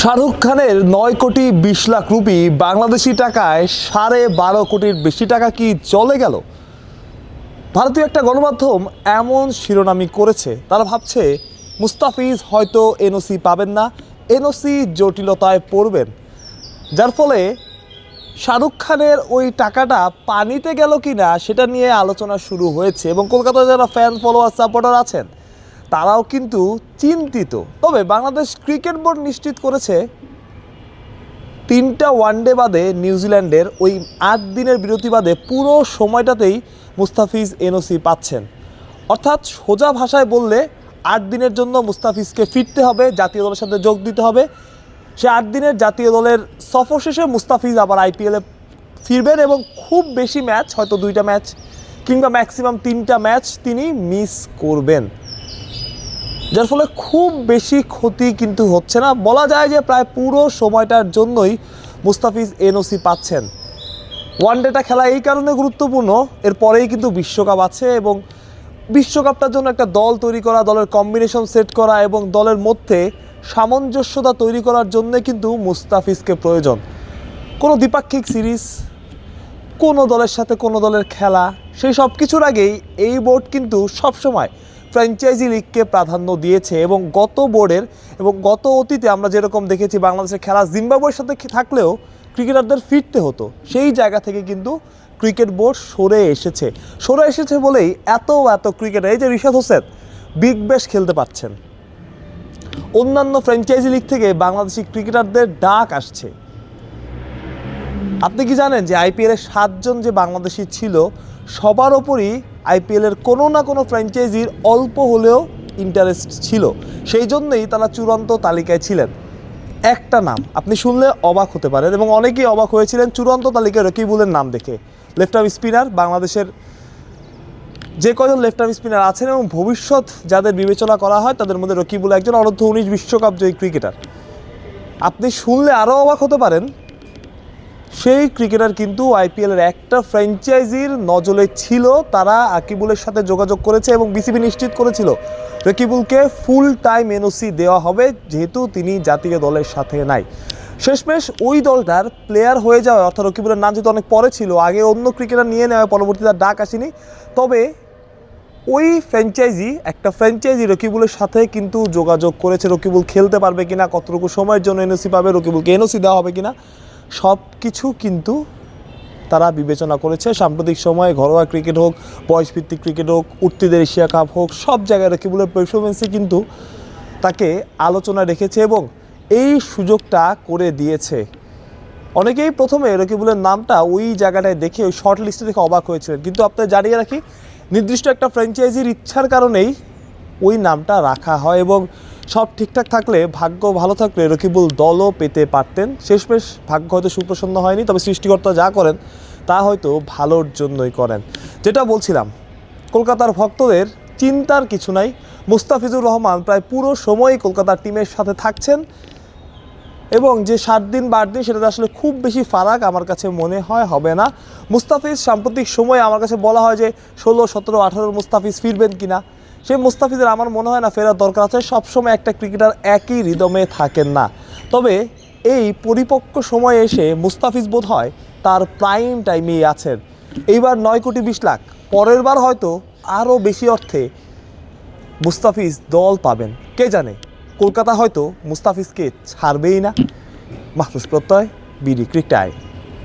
শাহরুখ খানের 9 কোটি 20 লাখ রুপি বাংলাদেশি টাকায় 12.5 কোটির বেশি টাকা কি চলে গেল? ভারতীয় একটা গণমাধ্যম এমন শিরোনামই করেছে। তারা ভাবছে মুস্তাফিজ হয়তো এনওসি পাবেন না, এনওসি জটিলতায় পড়বেন, যার ফলে শাহরুখ খানের ওই টাকাটা পানিতে গেল কি না সেটা নিয়ে আলোচনা শুরু হয়েছে। এবং কলকাতায় যারা ফ্যান ফলোয়ার সাপোর্টার আছেন তারাও কিন্তু চিন্তিত। তবে বাংলাদেশ ক্রিকেট বোর্ড নিশ্চিত করেছে 3টা ওয়ানডে বাদে নিউজিল্যান্ডের ওই 8 দিনের বিরতি বাদে পুরো সময়টাতেই মুস্তাফিজ এনওসি পাচ্ছেন। অর্থাৎ সোজা ভাষায় বললে 8 দিনের জন্য মুস্তাফিজকে ফিরতে হবে, জাতীয় দলের সাথে যোগ দিতে হবে। সে 8 দিনের জাতীয় দলের সফর শেষে মুস্তাফিজ আবার আইপিএলে ফিরবেন এবং খুব বেশি ম্যাচ, হয়তো 2টা ম্যাচ কিংবা ম্যাক্সিমাম 3টা ম্যাচ তিনি মিস করবেন, যার ফলে খুব বেশি ক্ষতি কিন্তু হচ্ছে না। বলা যায় যে প্রায় পুরো সময়টার জন্যই মুস্তাফিজ এনওসি পাচ্ছেন। ওয়ানডেটা খেলা এই কারণে গুরুত্বপূর্ণ, এরপরেই কিন্তু বিশ্বকাপ আছে এবং বিশ্বকাপটার জন্য একটা দল তৈরি করা, দলের কম্বিনেশন সেট করা এবং দলের মধ্যে সামঞ্জস্যতা তৈরি করার জন্য কিন্তু মুস্তাফিজকে প্রয়োজন। কোনো দ্বিপাক্ষিক সিরিজ, কোনো দলের সাথে কোনো দলের খেলা, সেই সব কিছুর আগেই এই বোর্ড কিন্তু সবসময় ফ্র্যাঞ্চাইজি লিগকে প্রাধান্য দিয়েছে। এবং গত বোর্ডের এবং গত অতীতে আমরা যেরকম দেখেছি বাংলাদেশের খেলা জিম্বাবুয়ের সাথে থাকলেও ক্রিকেটারদের ফিরতে হতো, সেই জায়গা থেকে কিন্তু ক্রিকেট বোর্ড সরে এসেছে বলেই এত ক্রিকেটার, এই যে রিশাদ হোসেন বিগ ব্যাশ খেলতে পারছেন, অন্যান্য ফ্র্যাঞ্চাইজি লিগ থেকে বাংলাদেশি ক্রিকেটারদের ডাক আসছে। আপনি কি জানেন যে আইপিএলের 7 জন যে বাংলাদেশি ছিল সবার ওপরই আইপিএলের কোনো না কোনো ফ্র্যাঞ্চাইজির অল্প হলেও ইন্টারেস্ট ছিল, সেই জন্যই তারা চূড়ান্ত তালিকায় ছিলেন। একটা নাম আপনি শুনলে অবাক হতে পারেন এবং অনেকেই অবাক হয়েছিলেন চূড়ান্ত তালিকায় রকিবুলের নাম দেখে। লেফট আর্ম স্পিনার, বাংলাদেশের যে কজন লেফট আর্ম স্পিনার আছেন এবং ভবিষ্যৎ যাদের বিবেচনা করা হয় তাদের মধ্যে রকিবুল একজন অনূর্ধ্ব 19 বিশ্বকাপ জয়ী ক্রিকেটার। আপনি শুনলে আরও অবাক হতে পারেন, সেই ক্রিকেটার কিন্তু আইপিএলের একটা ফ্র্যাঞ্চাইজির নজরে ছিল। তারা আকিবুলের সাথে যোগাযোগ করেছে এবং বিসিবি নিশ্চিত করেছিল রকিবুলকে ফুল টাইম এনওসি দেওয়া হবে, যেহেতু তিনি জাতীয় দলের সাথে নাই। শেষমেশ ওই দলটার প্লেয়ার হয়ে যাওয়া, অর্থাৎ রকিবুলের নাম যেহেতু অনেক পরে ছিল, আগে অন্য ক্রিকেটার নিয়ে নেওয়া, পরবর্তীতে ডাক আসেনি। তবে ওই একটা ফ্র্যাঞ্চাইজি রকিবুলের সাথে কিন্তু যোগাযোগ করেছে, রকিবুল খেলতে পারবে কিনা, কতটুকু সময়ের জন্য এনওসি পাবে, রকিবুলকে এনওসি দেওয়া হবে কিনা, সব কিছু কিন্তু তারা বিবেচনা করেছে। সাম্প্রতিক সময়ে ঘরোয়া ক্রিকেট হোক, বয়সভিত্তিক ক্রিকেট হোক, উঠতিদের এশিয়া কাপ হোক, সব জায়গায় রকিবুলের পারফরমেন্সে কিন্তু তাকে আলোচনা রেখেছে এবং এই সুযোগটা করে দিয়েছে। অনেকেই প্রথমে রকিবুলের নামটা ওই জায়গাটায় দেখে, ওই শর্ট লিস্টে দেখে অবাক হয়েছিলেন, কিন্তু আপনাদের জানিয়ে রাখি নির্দিষ্ট একটা ফ্র্যাঞ্চাইজির ইচ্ছার কারণেই ওই নামটা রাখা হয় এবং সব ঠিকঠাক থাকলে, ভাগ্য ভালো থাকলে রকিবুল দলও পেতে পারতেন। শেষমেশ ভাগ্য হয়তো সুপ্রসন্ন হয়নি, তবে সৃষ্টিকর্তা যা করেন তা হয়তো ভালোর জন্যই করেন। যেটা বলছিলাম, কলকাতার ভক্তদের চিন্তার কিছু নাই। মুস্তাফিজুর রহমান প্রায় পুরো সময়ই কলকাতার টিমের সাথে থাকছেন এবং যে 7 দিন 12 দিন সেটাতে আসলে খুব বেশি ফারাক আমার কাছে মনে হয় হবে না। মুস্তাফিজ সাম্প্রতিক সময়ে আমার কাছে বলা হয় যে 16, 17, 18 মুস্তাফিজ ফিরবেন কিনা, সেই মুস্তাফিজের আমার মনে হয় না ফেরার দরকার আছে। সবসময় একটা ক্রিকেটার একই রিদমে থাকেন না। তবে এই পরিপক্ক সময়ে এসে মুস্তাফিজ বোধ হয় তার প্রাইম টাইমেই আছেন। এইবার 9 কোটি 20 লাখ, পরের বার হয়তো আরও বেশি অর্থে মুস্তাফিজ দল পাবেন, কে জানে। কলকাতা হয়তো মুস্তাফিজকে ছাড়বেই না। মাহফুজ প্রত্যয়, বিডি ক্রিক টাইম।